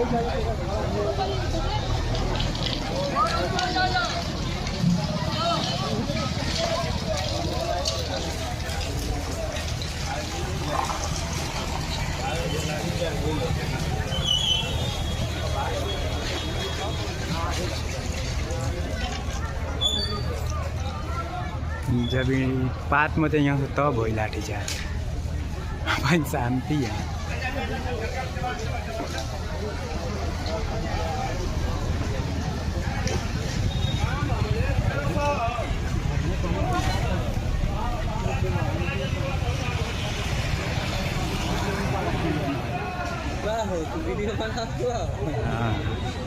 जब पात में तो यहाँ से तब हो लाठी चार्ज अपन शांति है। वीडियो बना हुआ। हाँ